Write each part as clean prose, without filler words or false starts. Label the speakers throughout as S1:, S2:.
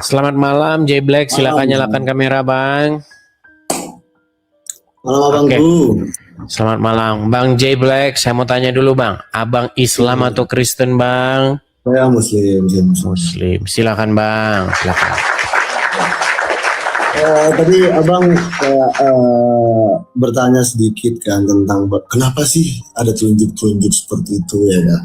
S1: Selamat malam J Black, silakan
S2: Malam,
S1: nyalakan kamera Bang.
S2: malam
S1: Oke,
S2: abangku.
S1: selamat malam Bang J Black. Saya mau tanya dulu Bang, Abang Islam atau Kristen Bang?
S2: Saya Muslim, saya Muslim.
S1: Muslim, silakan Bang, silakan.
S2: Tadi abang bertanya sedikit kan tentang kenapa sih ada tunjuk-tunjuk seperti itu ya kan?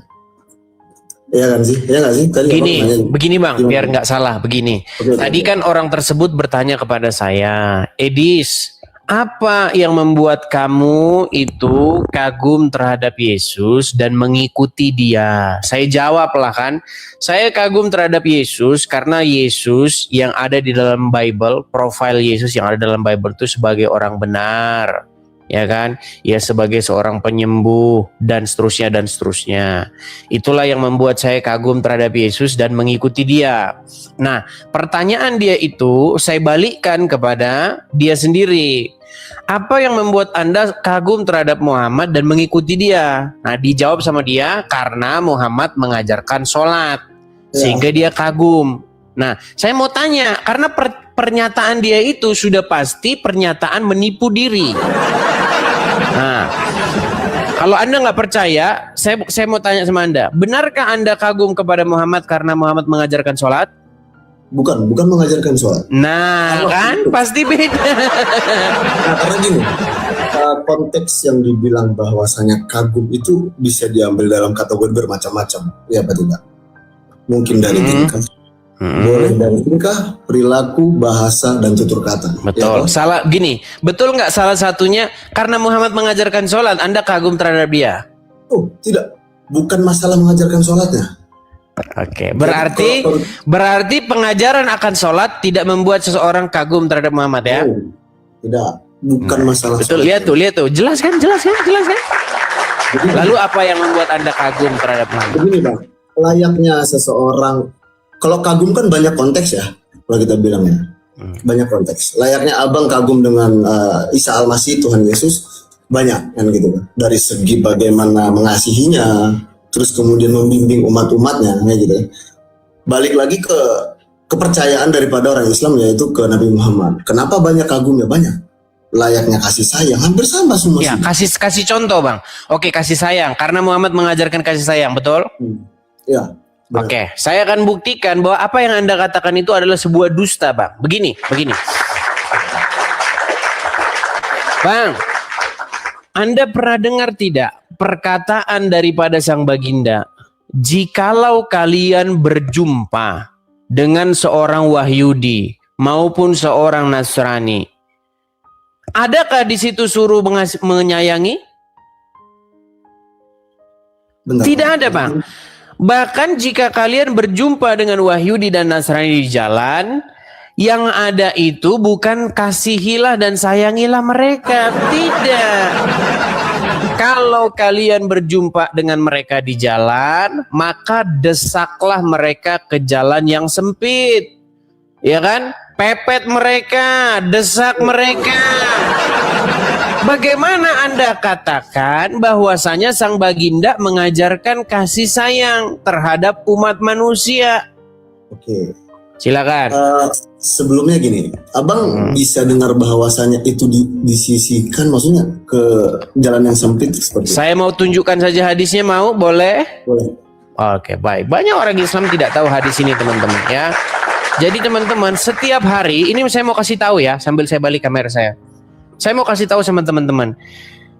S2: Iya kan sih? Iya nggak sih? Tadi abang
S1: Begini,
S2: nanya
S1: begini Bang,
S2: gimana?
S1: biar nggak salah begini.
S2: Oke,
S1: Tadi kan orang tersebut bertanya kepada saya, Edis, apa yang membuat kamu itu kagum terhadap Yesus dan mengikuti dia? Saya jawab lah kan, saya kagum terhadap Yesus karena Yesus yang ada di dalam Bible, profil Yesus yang ada dalam Bible itu sebagai orang benar. Ya kan, ya sebagai seorang penyembuh dan seterusnya dan seterusnya. Itulah yang membuat saya kagum terhadap Yesus dan mengikuti dia. Nah, pertanyaan dia itu saya balikkan kepada dia sendiri. Apa yang membuat Anda kagum terhadap Muhammad dan mengikuti dia? Nah, dijawab sama dia karena Muhammad mengajarkan sholat sehingga dia kagum. Nah, saya mau tanya karena pernyataan dia itu sudah pasti pernyataan menipu diri. Nah, kalau Anda nggak percaya, saya mau tanya sama Anda, benarkah Anda kagum kepada Muhammad karena Muhammad mengajarkan sholat?
S2: bukan mengajarkan sholat.
S1: Nah,
S2: Kalau
S1: kan
S2: itu,
S1: pasti beda.
S2: karena gini, konteks yang dibilang bahwasanya kagum itu bisa diambil dalam kategori bermacam-macam, ya apa tidak? Mungkin dari tingkah, boleh dari tingkah, perilaku, bahasa, dan tutur kata.
S1: Betul.
S2: Ya,
S1: Salah gini, betul nggak salah satunya karena Muhammad mengajarkan sholat, Anda kagum terhadap dia?
S2: oh, tidak. Bukan masalah mengajarkan sholatnya.
S1: Oke, berarti pengajaran akan sholat tidak membuat seseorang kagum terhadap Muhammad ya?
S2: Oh, tidak. Bukan masalah
S1: Betul,
S2: sholat.
S1: lihat tuh, jelas kan? Lalu apa yang membuat Anda kagum terhadap Muhammad?
S2: Begini Bang, layaknya seseorang, kalau kagum kan banyak konteks ya, kalau kita bilangnya. Banyak konteks. Layaknya abang kagum dengan Isa Al-Masih, Tuhan Yesus, banyak kan gitu kan. Dari segi bagaimana mengasihinya, terus kemudian membimbing umat-umatnya, kayak gitu. Balik lagi ke kepercayaan daripada orang Islam, yaitu ke Nabi Muhammad. Kenapa banyak kagumnya? Banyak. Layaknya kasih sayang, hampir sama semua.
S1: Ya, kasih contoh Bang. Oke, kasih sayang, karena Muhammad mengajarkan kasih sayang, betul?
S2: Ya. Benar.
S1: Oke, saya akan buktikan bahwa apa yang Anda katakan itu adalah sebuah dusta, Bang. Begini. Bang, Anda pernah dengar tidak perkataan daripada Sang Baginda, jikalau kalian berjumpa dengan seorang Wahyudi maupun seorang Nasrani, adakah di situ suruh menyayangi?
S2: Benar.
S1: Tidak ada, Bang. Bahkan jika kalian berjumpa dengan Wahyudi dan Nasrani di jalan, yang ada itu bukan kasihilah dan sayangilah mereka. Tidak. Kalau kalian berjumpa dengan mereka di jalan, maka desaklah mereka ke jalan yang sempit. Ya kan? Pepet mereka, desak mereka. Bagaimana Anda katakan bahwasanya Sang Baginda mengajarkan kasih sayang terhadap umat manusia?
S2: Oke.
S1: Silakan.
S2: Sebelumnya gini, abang bisa dengar bahwasanya itu disisikan, maksudnya ke jalan yang sempit seperti itu.
S1: Saya mau tunjukkan saja hadisnya, mau? Boleh?
S2: Boleh.
S1: Oke, baik. Banyak orang Islam tidak tahu hadis ini, teman-teman ya. Jadi teman-teman, setiap hari ini saya mau kasih tahu ya, sambil saya balik kamera saya. Saya mau kasih tahu sama teman-teman.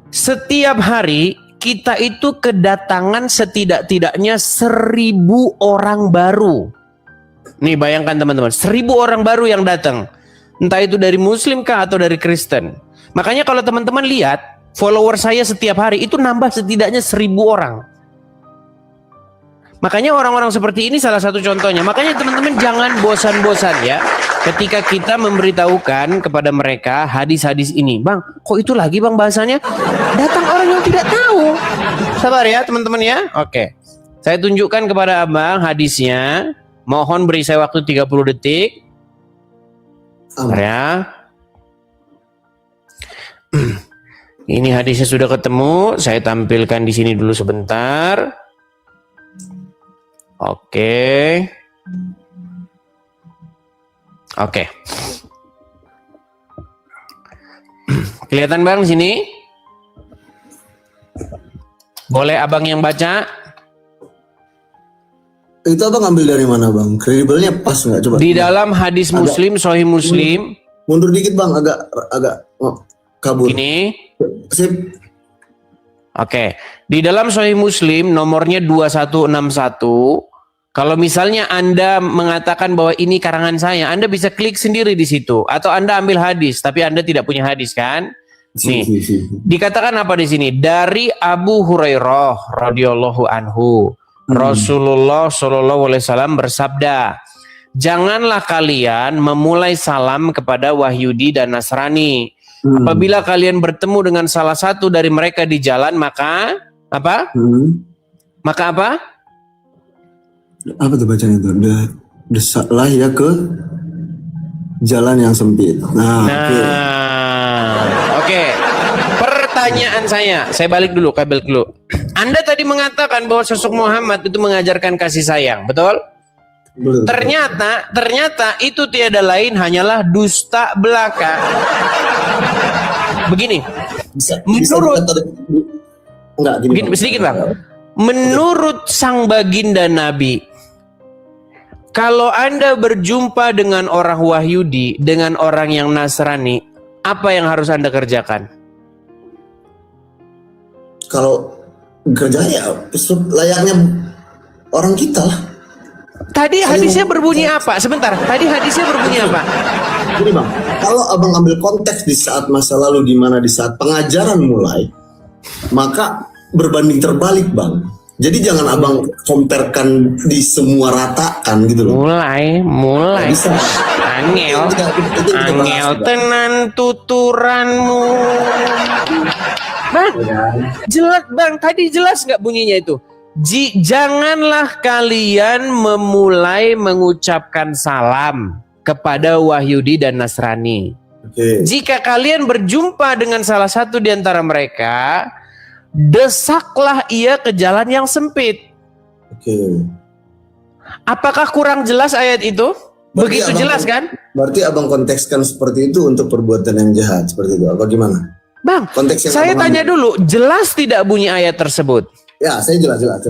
S1: Setiap hari kita itu kedatangan setidak-tidaknya 1.000 orang baru. Nih bayangkan teman-teman, 1.000 orang baru yang datang. Entah itu dari Muslim kah atau dari Kristen. Makanya kalau teman-teman lihat, follower saya setiap hari itu nambah setidaknya 1.000 orang. Makanya orang-orang seperti ini salah satu contohnya. Makanya teman-teman jangan bosan-bosan ya ketika kita memberitahukan kepada mereka hadis-hadis ini. Bang, kok itu lagi bang bahasanya? Datang orang yang tidak tahu. Sabar ya teman-teman ya. Oke. Saya tunjukkan kepada abang hadisnya. Mohon beri saya waktu 30 detik. Sabar ya. Ini hadisnya sudah ketemu. Saya tampilkan di sini dulu sebentar. Oke. Oke. Kelihatan Bang sini? Boleh abang yang baca?
S2: Itu abang ambil dari mana bang? Kredibelnya pas nggak? Coba.
S1: Di dalam hadis Muslim, Sahih Muslim.
S2: Mundur dikit bang, agak kabur.
S1: Ini.
S2: Sip.
S1: Oke. Di dalam Sahih Muslim nomornya 2161. Kalau misalnya Anda mengatakan bahwa ini karangan saya, Anda bisa klik sendiri di situ. Atau Anda ambil hadis, tapi Anda tidak punya hadis kan? Nih, dikatakan apa di sini? Dari Abu Hurairah radhiyallahu anhu, Rasulullah Shallallahu alaihi wasallam bersabda, janganlah kalian memulai salam kepada Wahyudi dan Nasrani. Apabila kalian bertemu dengan salah satu dari mereka di jalan, maka apa? Maka apa?
S2: Apa tuh bacaan itu? Desaklah ya ke jalan yang sempit.
S1: Oke. Pertanyaan saya balik dulu, kabel dulu. Anda tadi mengatakan bahwa sosok Muhammad itu mengajarkan kasih sayang, betul?
S2: Betul.
S1: Ternyata itu tiada lain hanyalah dusta belaka. Begini. Sedikit bang. Menurut sang baginda Nabi, kalau Anda berjumpa dengan orang Wahyudi, dengan orang yang Nasrani, apa yang harus Anda kerjakan?
S2: Kalau kerja ya layaknya orang kita lah.
S1: Tadi hadisnya berbunyi apa? Sebentar, tadi hadisnya berbunyi apa?
S2: Gini bang, kalau abang ambil konteks di saat masa lalu, di mana di saat pengajaran mulai, maka berbanding terbalik bang. Jadi jangan abang comparekan di semua ratakan gitu loh.
S1: Mulai.
S2: Bisa.
S1: Angel tenan tuturanmu. Bang, jelas bang. Tadi jelas nggak bunyinya itu? Janganlah kalian memulai mengucapkan salam kepada Wahyudi dan Nasrani. Jika kalian berjumpa dengan salah satu di antara mereka, desaklah ia ke jalan yang sempit. Apakah kurang jelas ayat itu? Begitu jelas kan?
S2: Berarti abang kontekskan seperti itu untuk perbuatan yang jahat seperti itu. Bagaimana?
S1: Bang, saya tanya dulu, jelas tidak bunyi ayat tersebut?
S2: Ya, saya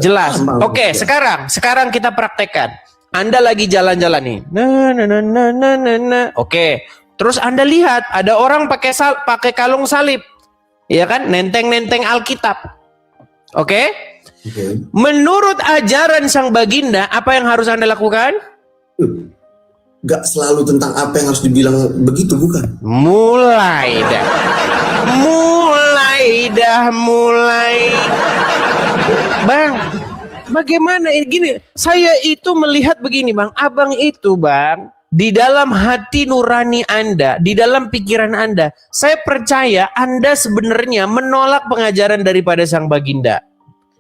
S2: jelas.
S1: Oke, sekarang kita praktekkan. Anda lagi jalan-jalan nih. Oke. Terus Anda lihat ada orang pakai kalung salib. Ya kan? Nenteng-nenteng Alkitab. Oke? Menurut ajaran sang baginda, apa yang harus Anda lakukan?
S2: Gak selalu tentang apa yang harus dibilang begitu, bukan?
S1: Mulai. Bang, bagaimana gini? Saya itu melihat begini, Bang. Abang itu, Bang, di dalam hati nurani Anda, di dalam pikiran Anda, saya percaya Anda sebenarnya menolak pengajaran daripada sang baginda.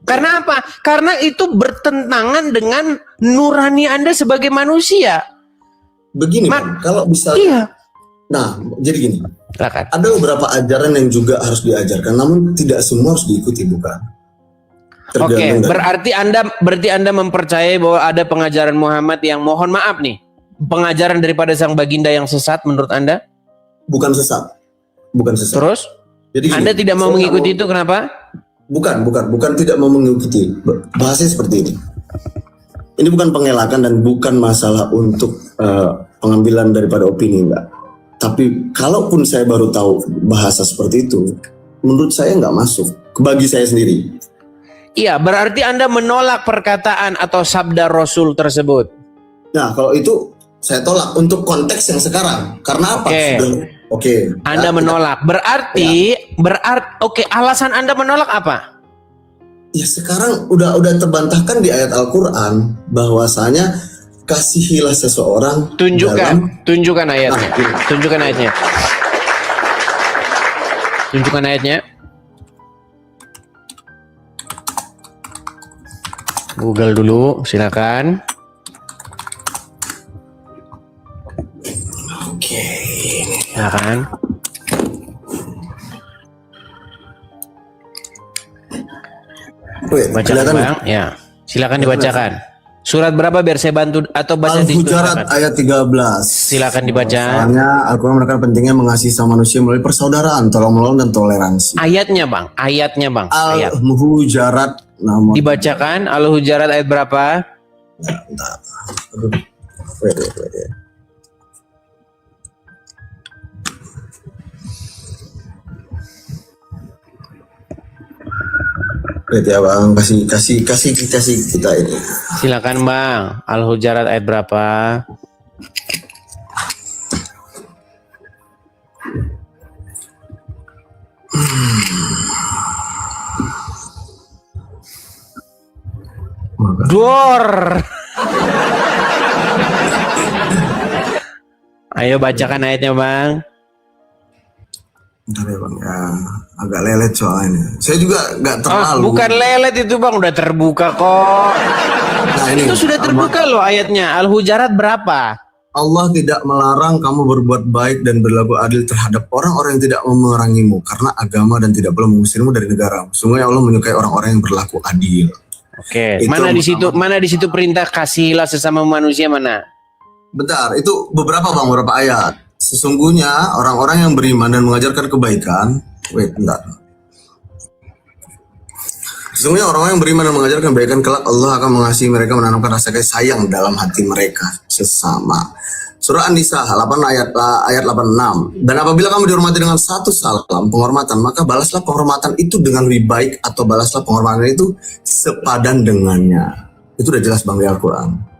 S1: Karena apa? Karena itu bertentangan dengan nurani Anda sebagai manusia.
S2: Begini, Bang, kalau bisa.
S1: Iya.
S2: Nah, jadi gini.
S1: Silakan.
S2: Ada beberapa ajaran yang juga harus diajarkan, namun tidak semua harus diikuti, bukan?
S1: Oke, berarti Anda mempercayai bahwa ada pengajaran Muhammad yang, mohon maaf nih, pengajaran daripada sang baginda yang sesat menurut Anda?
S2: Bukan sesat.
S1: Terus?
S2: Jadi gini,
S1: Anda tidak mau mengikuti itu, kenapa?
S2: Bukan tidak mau mengikuti. Bahasanya seperti ini. Ini bukan pengelakan dan bukan masalah untuk pengambilan daripada opini, enggak. Tapi kalaupun saya baru tahu bahasa seperti itu, menurut saya nggak masuk. Bagi saya sendiri.
S1: Iya, berarti Anda menolak perkataan atau sabda Rasul tersebut.
S2: Nah, kalau itu saya tolak untuk konteks yang sekarang. Karena apa?
S1: Anda menolak. Berarti alasan Anda menolak apa?
S2: Ya sekarang udah terbantahkan di ayat Al-Qur'an bahwasanya kasihilah seseorang.
S1: Tunjukkan ayatnya. Tunjukkan ayatnya. Google dulu, silakan. Silakan. Bacakan, Bang. Ya, silakan dibacakan. Surat berapa biar saya bantu atau baca di
S2: Al-Hujurat ayat 13.
S1: Silakan dibaca.
S2: Soalnya Al-Quran menekan pentingnya mengasihi sama manusia melalui persaudaraan, tolong-menolong dan toleransi.
S1: Ayatnya bang, ayat.
S2: Al-Hujurat nomor.
S1: Dibacakan Al-Hujurat ayat berapa?
S2: Bentar. Aduh. Wait. Wait ya bang, kasih kita ini.
S1: Silakan bang, Al-Hujurat ayat berapa? Dor. Ayo bacakan ayatnya bang.
S2: Bentar ya bang, ya agak lelet soalnya. Saya juga nggak terlalu.
S1: Bukan lelet itu bang, udah terbuka kok.
S2: Nah, ini,
S1: Itu sudah terbuka loh ayatnya. Al-Hujurat berapa?
S2: Allah tidak melarang kamu berbuat baik dan berlaku adil terhadap orang-orang yang tidak memerangimu karena agama dan tidak boleh mengusirmu dari negara. Sungguh Allah menyukai orang-orang yang berlaku adil.
S1: Oke,
S2: Itu
S1: mana di situ perintah kasihilah sesama manusia mana?
S2: Bentar, itu beberapa ayat. Sesungguhnya orang-orang yang beriman dan mengajarkan kebaikan. Bentar. Sesungguhnya orang-orang yang beriman dan mengajarkan kebaikan kelak Allah akan mengasihi mereka, menanamkan rasa kasih sayang dalam hati mereka sesama. Surah An-Nisa 8 ayat 86. Dan apabila kamu dihormati dengan satu salam penghormatan, maka balaslah penghormatan itu dengan lebih baik atau balaslah penghormatan itu sepadan dengannya. Itu udah jelas bang di Al-Quran.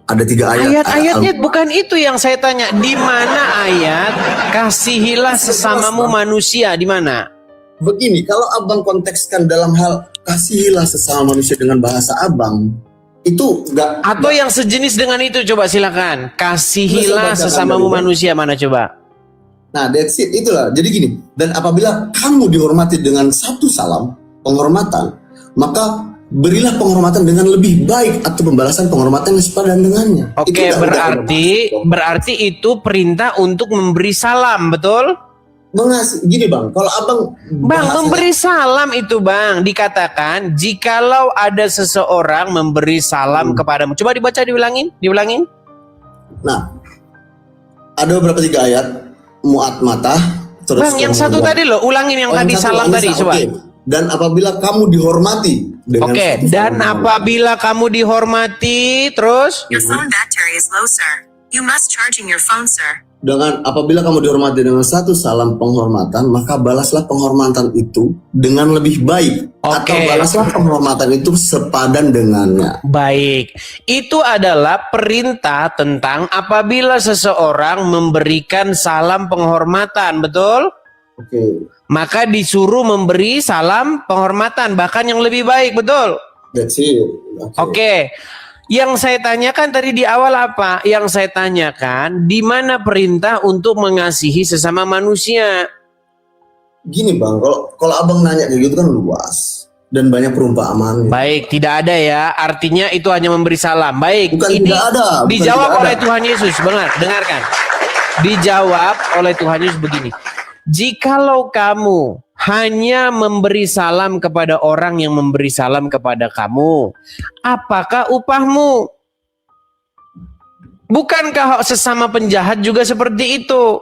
S2: Ada 3 ayat.
S1: Ayat-ayatnya bukan itu yang saya tanya. Di mana ayat kasihilah sesamamu manusia? Di mana?
S2: Begini, kalau abang kontekskan dalam hal kasihilah sesama manusia dengan bahasa abang, itu enggak.
S1: Atau yang sejenis dengan itu, coba silakan. Kasihilah sesamamu manusia, mana coba?
S2: Nah, that's it, itulah. Jadi gini, dan apabila kamu dihormati dengan satu salam penghormatan, maka berilah penghormatan dengan lebih baik atau pembalasan penghormatan yang sepadan dengannya.
S1: Oke, berarti itu perintah untuk memberi salam, betul?
S2: Gini bang, kalau abang
S1: memberi salam itu bang, dikatakan jikalau ada seseorang memberi salam kepadamu. Coba dibaca, diulangin.
S2: Nah, ada beberapa 3 ayat muat mata. Terus
S1: bang, yang satu tadi loh, ulangin yang tadi salam tadi, coba.
S2: Okay. Dan apabila kamu dihormati dengan
S1: dan apabila kamu dihormati, terus
S3: Your phone battery is low, sir. You must charging your phone, sir.
S2: dengan apabila kamu dihormati dengan satu salam penghormatan, maka balaslah penghormatan itu dengan lebih baik. Atau balaslah penghormatan itu sepadan dengannya.
S1: Baik, itu adalah perintah tentang apabila seseorang memberikan salam penghormatan, betul?
S2: Oke.
S1: Maka disuruh memberi salam penghormatan, bahkan yang lebih baik, betul?
S2: That's it.
S1: Oke. Yang saya tanyakan tadi di awal apa? Yang saya tanyakan, di mana perintah untuk mengasihi sesama manusia?
S2: Gini bang, kalau abang nanya kayak gitu kan luas dan banyak perumpamaan.
S1: Baik, tidak ada ya. Artinya itu hanya memberi salam. Baik,
S2: bukan
S1: ini
S2: tidak ada.
S1: Dijawab oleh Tuhan Yesus. Dengarkan. Dijawab oleh Tuhan Yesus begini. Jikalau kamu hanya memberi salam kepada orang yang memberi salam kepada kamu, apakah upahmu? Bukankah sesama penjahat juga seperti itu?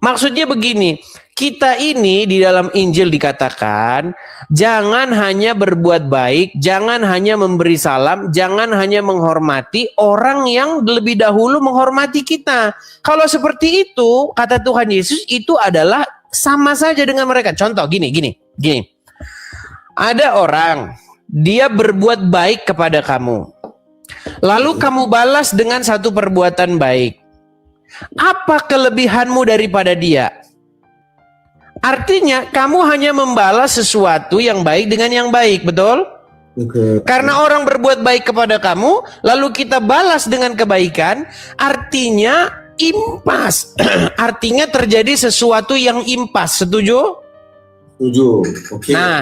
S1: Maksudnya begini, kita ini di dalam Injil dikatakan, jangan hanya berbuat baik, jangan hanya memberi salam, jangan hanya menghormati orang yang lebih dahulu menghormati kita. Kalau seperti itu, kata Tuhan Yesus, itu adalah sama saja dengan mereka. Contoh gini. Ada orang, dia berbuat baik kepada kamu. Lalu kamu balas dengan satu perbuatan baik. Apa kelebihanmu daripada dia? Artinya kamu hanya membalas sesuatu yang baik dengan yang baik, betul? Karena orang berbuat baik kepada kamu, lalu kita balas dengan kebaikan, artinya impas. Artinya terjadi sesuatu yang impas. Setuju?
S2: Setuju. Oke.
S1: Nah,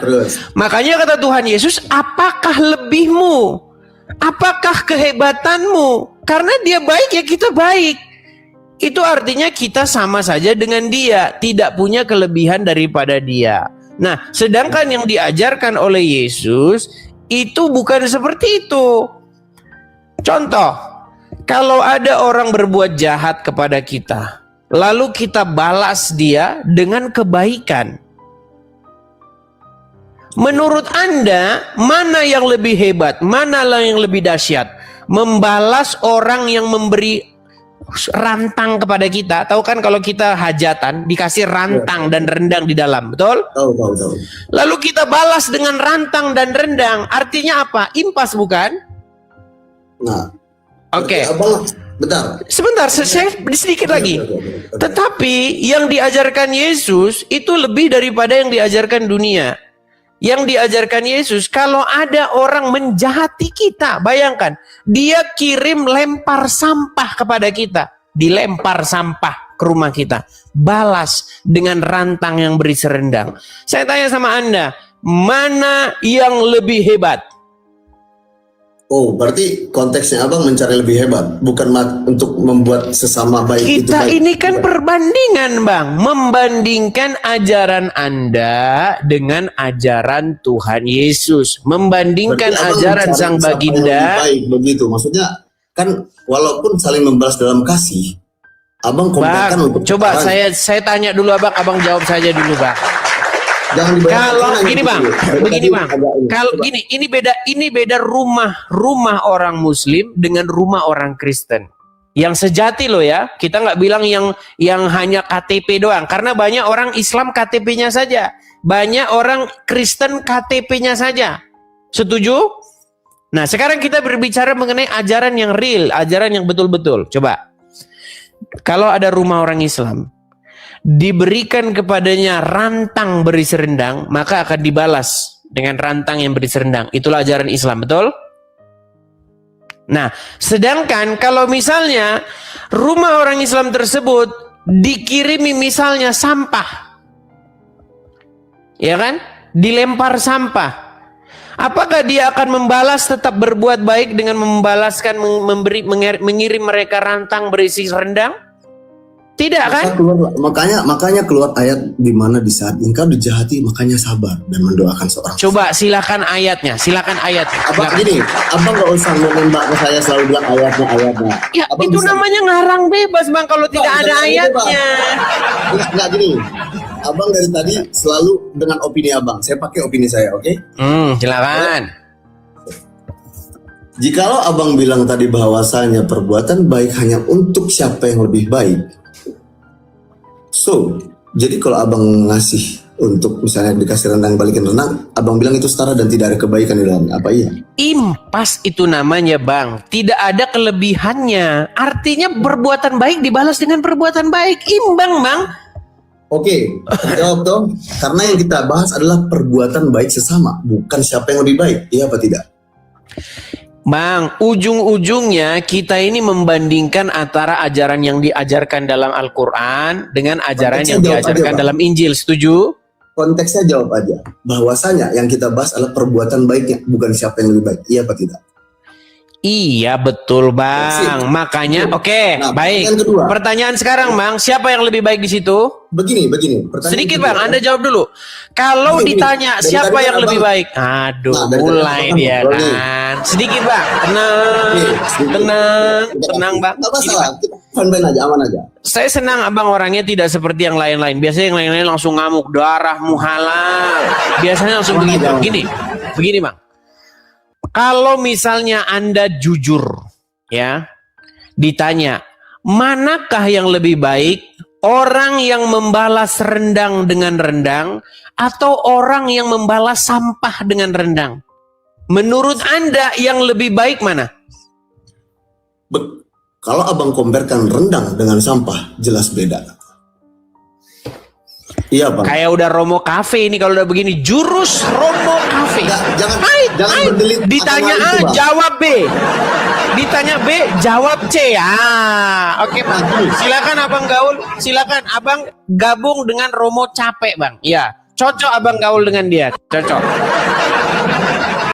S1: makanya kata Tuhan Yesus, apakah lebihmu? Apakah kehebatanmu? Karena dia baik ya kita baik. Itu artinya kita sama saja dengan dia, tidak punya kelebihan daripada dia. Nah, sedangkan yang diajarkan oleh Yesus itu bukan seperti itu. Contoh, kalau ada orang berbuat jahat kepada kita, lalu kita balas dia dengan kebaikan. Menurut Anda, mana yang lebih hebat? Mana yang lebih dahsyat? Membalas orang yang memberi rantang kepada kita. Tahu kan kalau kita hajatan dikasih rantang dan rendang di dalam, betul?
S2: Tahu.
S1: Lalu kita balas dengan rantang dan rendang. Artinya apa? Impas bukan?
S2: Nah,
S1: Oke.
S2: Abang, bentar.
S1: Sebentar, saya sedikit lagi. Tetapi yang diajarkan Yesus itu lebih daripada yang diajarkan dunia. Yang diajarkan Yesus, kalau ada orang menjahati kita, bayangkan, dia kirim lempar sampah kepada kita, dilempar sampah ke rumah kita, balas dengan rantang yang berisi rendang. Saya tanya sama Anda, mana yang lebih hebat?
S2: Oh, berarti konteksnya Abang mencari lebih hebat, bukan untuk membuat sesama baik itu
S1: Kita
S2: baik.
S1: ini kan perbandingan, Bang, membandingkan ajaran Anda dengan ajaran Tuhan Yesus, membandingkan
S2: Berarti Abang
S1: ajaran
S2: mencari
S1: Sang
S2: siapa yang lebih
S1: Baginda.
S2: baik begitu. Maksudnya kan walaupun saling membalas dalam kasih, Abang
S1: Bang,
S2: kompetkan untuk
S1: coba
S2: sekarang.
S1: saya tanya dulu Abang jawab saja dulu, Bang.
S2: Jangan dibayangkan
S1: Kalau
S2: yang
S1: gini
S2: gitu
S1: Bang,
S2: dulu. Dari
S1: begini
S2: tadi
S1: Bang.
S2: agak ini.
S1: Kalau
S2: Coba.
S1: gini, ini beda rumah orang Muslim dengan rumah orang Kristen. Yang sejati loh ya, kita nggak bilang yang hanya KTP doang, karena banyak orang Islam KTP-nya saja, banyak orang Kristen KTP-nya saja. Setuju? Nah, sekarang kita berbicara mengenai ajaran yang real, ajaran yang betul-betul. Coba, kalau ada rumah orang Islam, diberikan kepadanya rantang berisi rendang, maka akan dibalas dengan rantang yang berisi rendang. Itulah ajaran Islam, betul? Nah, sedangkan kalau misalnya rumah orang Islam tersebut dikirimi misalnya sampah, ya kan? Dilempar sampah. Apakah dia akan membalas tetap berbuat baik dengan membalaskan mengirim mereka rantang berisi rendang? Tidak kan?
S2: Makanya keluar ayat di mana di saat engkau dijahati makanya sabar dan mendoakan seorang.
S1: Coba silakan ayatnya, silakan ayatnya.
S2: Abang
S1: Silakan.
S2: gini, Abang nggak usah menembak ke saya selalu bilang ayatnya.
S1: Ya,
S2: Abang
S1: itu
S2: bisa-
S1: namanya ngarang bebas Bang kalau tidak ada
S2: jangan gitu,
S1: ayatnya.
S2: Nggak gini, Abang dari tadi selalu dengan opini Abang. Saya pakai opini saya, oke?
S1: Silakan.
S2: Jikalau Abang bilang tadi bahwasanya perbuatan baik hanya untuk siapa yang lebih baik. So, jadi kalau Abang ngasih untuk misalnya dikasih rendang balikin rendang, Abang bilang itu setara dan tidak ada kebaikan di dalamnya. Apa iya?
S1: Impas itu namanya Bang. Tidak ada kelebihannya. Artinya perbuatan baik dibalas dengan perbuatan baik. Imbang Bang.
S2: Oke, jawab dong. Karena yang kita bahas adalah perbuatan baik sesama, bukan siapa yang lebih baik. Iya apa tidak?
S1: Bang, ujung-ujungnya kita ini membandingkan antara ajaran yang diajarkan dalam Al-Quran dengan ajaran
S2: Konteksnya
S1: yang
S2: jawab
S1: diajarkan
S2: aja, Bang.
S1: dalam Injil. Setuju?
S2: Konteksnya jawab aja. Bahwasanya yang kita bahas adalah perbuatan baiknya, bukan siapa yang lebih baik. Iya apa tidak?
S1: Iya betul Bang. Makanya oke,
S2: Nah,
S1: baik.
S2: pertanyaan kedua.
S1: Pertanyaan sekarang Bang, siapa yang lebih baik di situ?
S2: Begini. Pertanyaan
S1: Sedikit
S2: kedua.
S1: Bang, Anda jawab dulu. Kalau
S2: Begini,
S1: ditanya
S2: dari
S1: siapa
S2: tadi
S1: yang
S2: kan
S1: lebih
S2: Abang-
S1: baik? Aduh,
S2: Nah, dari tadi
S1: mulai
S2: Abang
S1: dia
S2: ngobrol nih.
S1: kan. Sedikit Bang, tenang,
S2: Nih, sedikit.
S1: tenang Bang.
S2: Nggak
S1: Gini,
S2: masalah, kita fine-fine aja, aman aja.
S1: Saya senang Abang orangnya tidak seperti yang lain-lain. Biasanya yang lain-lain langsung ngamuk, darah muhalal. Biasanya langsung
S2: Aman
S1: begitu.
S2: aja, Bang.
S1: Begini Bang. Kalau misalnya Anda jujur, ya, ditanya, manakah yang lebih baik? Orang yang membalas rendang dengan rendang atau orang yang membalas sampah dengan rendang? Menurut Anda yang lebih baik mana?
S2: Kalau Abang komparkan rendang dengan sampah, jelas beda. Iya, Bang.
S1: Kayak udah Romo Cafe ini kalau udah begini, jurus Romo Cafe.
S2: Jangan
S1: Hai.
S2: berdelit
S1: Ditanya
S2: agama
S1: A,
S2: itu, Bang.
S1: jawab B. Ditanya B, jawab C. Oke Bang. Silakan Abang gaul. Silakan Abang gabung dengan Romo Capek Bang. Iya, cocok Abang gaul dengan dia. Cocok.